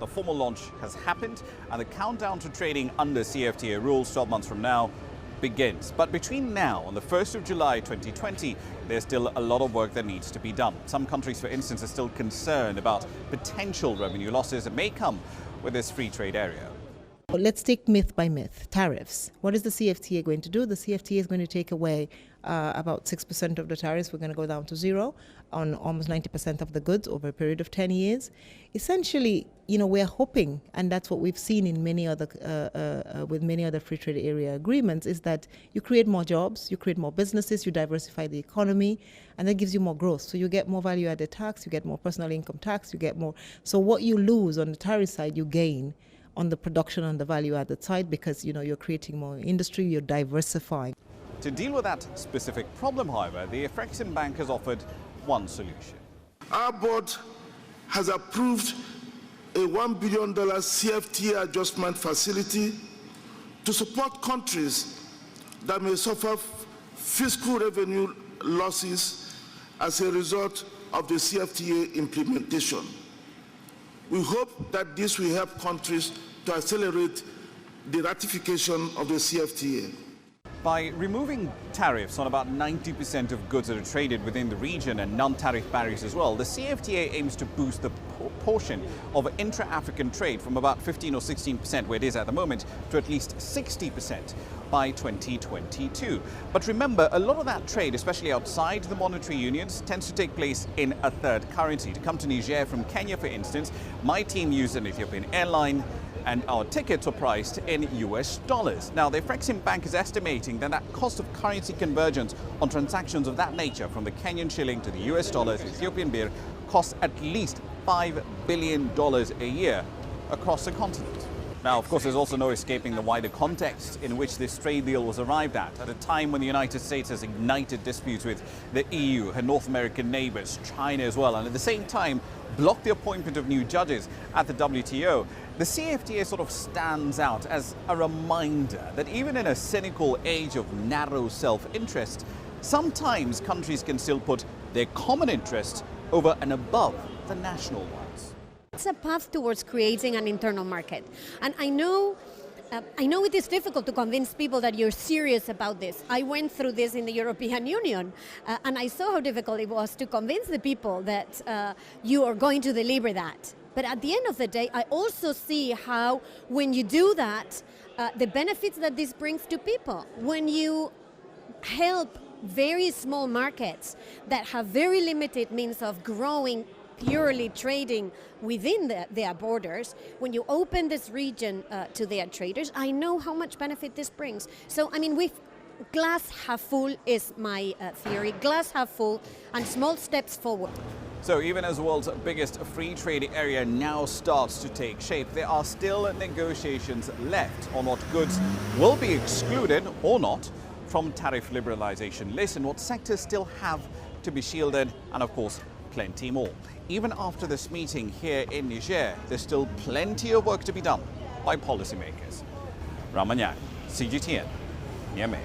The formal launch has happened and the countdown to trading under CFTA rules 12 months from now begins. But between now and the 1st of July 2020, there's still a lot of work that needs to be done. Some countries, for instance, are still concerned about potential revenue losses that may come with this free trade area. Let's take myth by myth. Tariffs. What is the CFTA going to do? The CFTA is going to take away about 6% of the tariffs. We're going to go down to zero on almost 90% of the goods over a period of 10 years. Essentially, we're hoping, and that's what we've seen in many other with many other free trade area agreements, is that you create more jobs, you create more businesses, you diversify the economy, and that gives you more growth. So you get more value-added tax, you get more personal income tax, you get more. So what you lose on the tariff side, you gain on the production and the value-added side, because you're creating more industry, you're diversifying. To deal with that specific problem, however, the AfCFTA Bank has offered one solution. Our board has approved a $1 billion CFTA adjustment facility to support countries that may suffer fiscal revenue losses as a result of the CFTA implementation. We hope that this will help countries to accelerate the ratification of the CFTA. By removing tariffs on about 90% of goods that are traded within the region and non-tariff barriers as well, the CFTA aims to boost the portion of intra-African trade from about 15 or 16%, where it is at the moment, to at least 60% by 2022. But remember, a lot of that trade, especially outside the monetary unions, tends to take place in a third currency. To come to Niger from Kenya, for instance, my team used an Ethiopian airline, and our tickets are priced in US dollars. Now, the AfCFTA Bank is estimating that cost of currency convergence on transactions of that nature, from the Kenyan shilling to the US dollar to Ethiopian birr, costs at least $5 billion a year across the continent. Now, of course, there's also no escaping the wider context in which this trade deal was arrived at a time when the United States has ignited disputes with the EU, her North American neighbors, China as well, and at the same time blocked the appointment of new judges at the WTO. The CFTA sort of stands out as a reminder that even in a cynical age of narrow self-interest, sometimes countries can still put their common interests over and above the national ones. It's a path towards creating an internal market. And I know it is difficult to convince people that you're serious about this. I went through this in the European Union, and I saw how difficult it was to convince the people that you are going to deliver that. But at the end of the day, I also see how when you do that, the benefits that this brings to people. When you help very small markets that have very limited means of growing, purely trading within their borders, when you open this region to their traders, I know how much benefit this brings. So, glass half full is my theory, glass half full, and small steps forward. So even as the world's biggest free trade area now starts to take shape, there are still negotiations left on what goods will be excluded or not from tariff liberalization lists and what sectors still have to be shielded, and of course, plenty more. Even after this meeting here in Niger, there's still plenty of work to be done by policymakers. Ramanyang, CGTN, Niamey.